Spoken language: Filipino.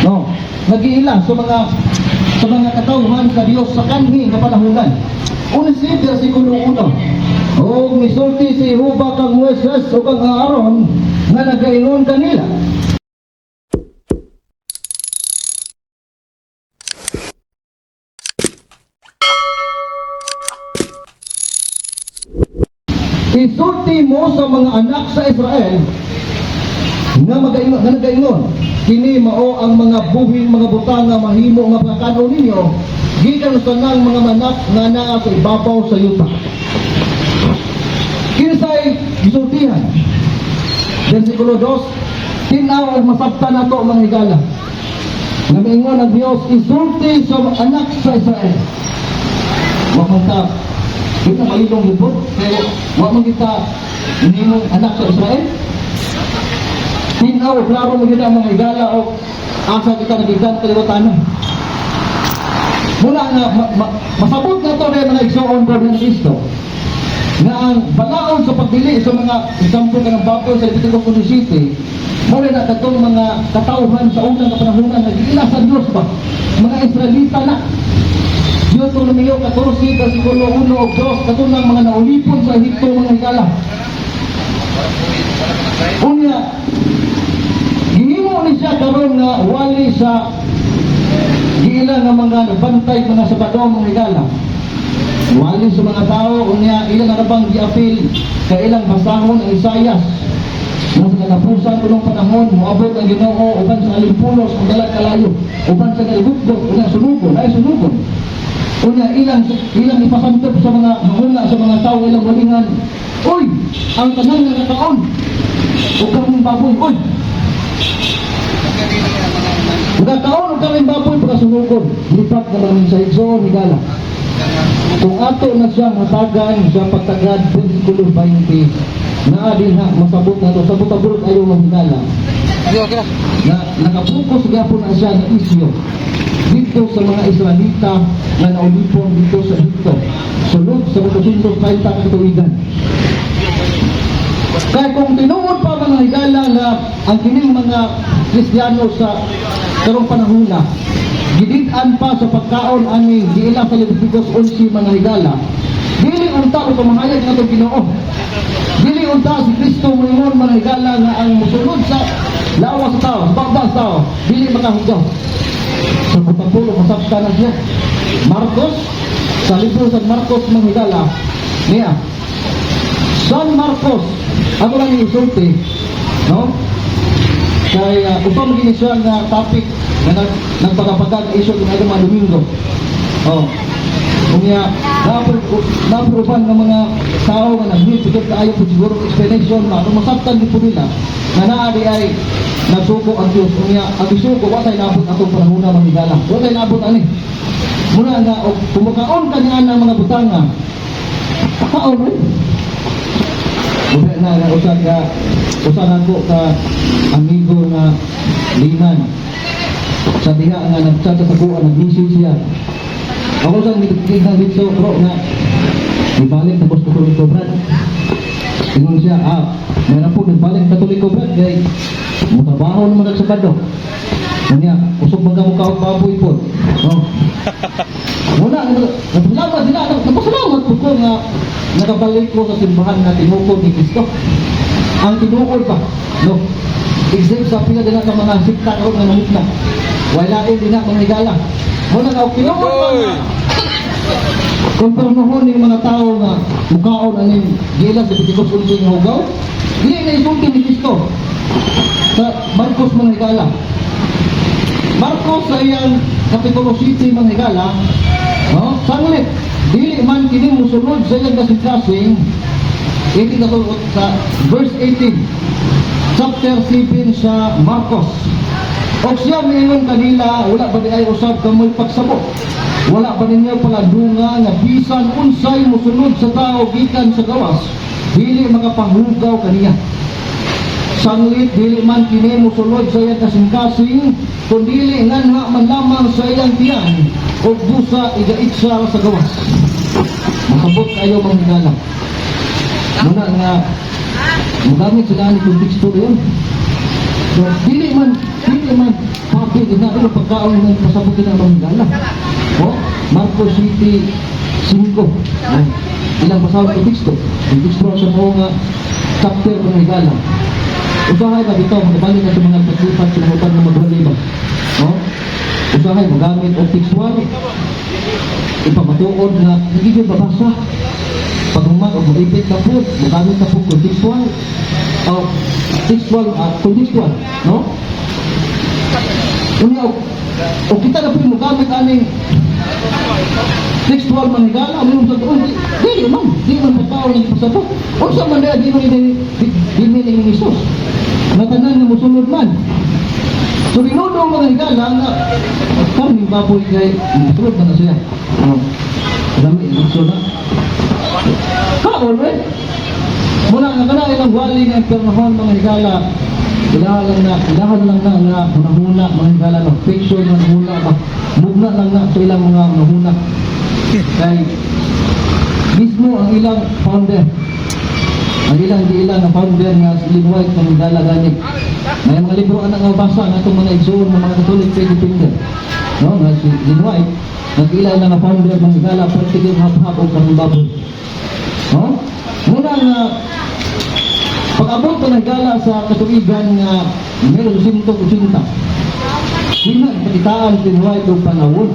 No, nag-iila sa mga katawhan sa Dios sa kanhi nga panahunan. 11 versikulo 1. O misulti si Jehovah kang Moises o kang Aaron nga nagaingon kanila. Isulti mo sa mga anak sa Israel nga nagaingon, kini mao ang mga buhing mga butang nga mahimo nga pagkano ninyo gikan sa nang mga manak nga naa sa ibabaw sa yuta. Kinsay gisultihan? Versikulo 2, tinaw ang masabtan nato mga higala. Nagaingon ang Dios, isulti sa anak sa Israel. Wa man ta kita malilong libot, pero wa man kita nimong anak sa Israel. Tinaw, klaro mo kita mga higala o asa kita nagigan kaliwatanan. Muna nga, masabot na ito rin mga igsoon ko ng Kristo na ang balaon sa pagdili sa mga example ka ng baboy sa Leviticus 17, muli na katong mga katauhan sa unang kapanahunan nag-iila sa Diyos ba? Mga Israelita na. Deuteronomio 14, versikulo 1 o 2, katong mga naulipon sa Ehipto mga higala. Unya, gihimo ni siya karon nga wali sa giila nga mga bantay mga sabado mga higala. Wali sa mga tao unya ilang arabang giapil ka ilang basahon ang Isaias. Nasa katapusan kunong panahon moabot ang Ginoo uban sa alimpulos ang dalag kalayo uban sa galugdog unya sunugon ay sunugon. Unya ilang ipasantop sa mga mahuna sa mga tao ilang walingan. Uy, ang tanan nga nakaon ug kaming baboy, uy. Nagkakaon ug kaming baboy pagkasunugon. Lipat naman sa igsoon higala. Kung ato na siya matagan sa pagtagad versikulo 20 na din ha masabot na to sabot-abot ayo mahigala. Na nakapokus gyapon na siya ng isyo dito sa mga Israelita na naulipon dito sa Egipto sulod sa 430 katuigan. Kaya kung tinuod pa mga higala na ang kining mga Kristiyano sa karong panahon na gidid-an pa sa pagkaon ani giila sa Leviticus 11 mga higala, dili unta o pamahayag nga itong Ginoo, dili unta si Kristo ngayon mga higala nga ang musunod sa lawas sa tao, sa babas tao, dili makahugaw sa putapulo masabta na siya. Marcos, sa libro sa Marcos mga higala niya San Marcos, ako lang yung isulti, no? Kaya upang maging siya nga topic na nagpagapagag isyo ng mga Domingo. Kaya naproban ng mga tao na nag-hit kaayo po siguro explanation na masabtan din po nila na naadi ay nagsuko ang Diyos. Kaya ang isuko, watay nabot atong panahuna mga higala. Watay nabot ani. Muna nga, kumakaon ka niya ng mga butanga, pakaon rin. Ulit na usan ako ka amigo na linan sa diha nga nagsasaguan nag-message siya ako sa nagkikigang dito bro na ibalik tapos Katoliko Brad ingon siya meron po nagbalik Katoliko Brad kaya mutabaho naman nagsabado kanya usok baga mo kaot baboy po muna napasalamat po ko nga nakabalik ko sa simbahan na tinukod ni Kristo. Ang tinukod pa, no? Except sa pila din ka mga sikta ko nga nangitna. Wala din na mga higala. Muna nga, tinukod pa nga. Kung pernohon ng mga tao nga mukaon aning gila sa Leviticus 11 nga hugaw, hindi na isulti ni Kristo. Sa Marcos mga higala. Marcos sa iyang Kapitulo 7 mga higala, no? Sanglit. Dili man kini musunod sa iyang kasing-kasing 18 sa verse 18 chapter 7 sa Marcos. O siya mingon kanila, wala ba di ay usab kamoy pagsabot? Wala ba ninyo paladunga nga bisan unsay musunod sa tao gikan sa gawas, dili makapahugaw kaniya. Sanglit dili man kini musunod sa iyang kasing-kasing, kundi nganha man lamang sa iyang tiyan o busa iga-itsa sa gawas. Masabot kayo mga higala. Muna nga magamit sa ganit yung teksto yun. So, dili man papi din natin ang pagkaon ng pasabutin ng mga higala. O, Marcos City 5. Ilang pasawag ko teksto. Yung teksto sa mga chapter ng higala. Usahay ka dito, magabalik na sa mga paglupat sa mga ng magwaliba. No? Usahay, magamit ang tekstual, ipamatuod na hindi ko babasa. Pag humag o malipit na po, magamit na po contextual, contextual, no? O kita na po yung magamit aning textual manigala, ano sa doon? Di man patao ng pasabot. O sa manda, di man yung Isos. Natanan na musulod man. So, binudo ang mga higala na kami baboy kay musulod man na siya. Dami, gusto na. Kaon, eh? Muna nga ka na ilang wali ng pernahon mga higala. Ilahan lang na nga hunahuna mga higala na fiction mga huna ba. Mugna lang na sa ilang mga hunahuna. Kay mismo ang ilang founder. Ang ilang na founder nga si Lynn White ng higala ganit. May mga libro anak nga basa nga itong mga igsoon ng mga Catholic Independent. No, nga si Lynn White. Nag-ilan na founder ng higala practical hap-hap o karambabo. No? Muna nga pag-abot ko ng higala sa katuigan nga meron 180. Hindi na, pakitaan si Lynn White o panahon.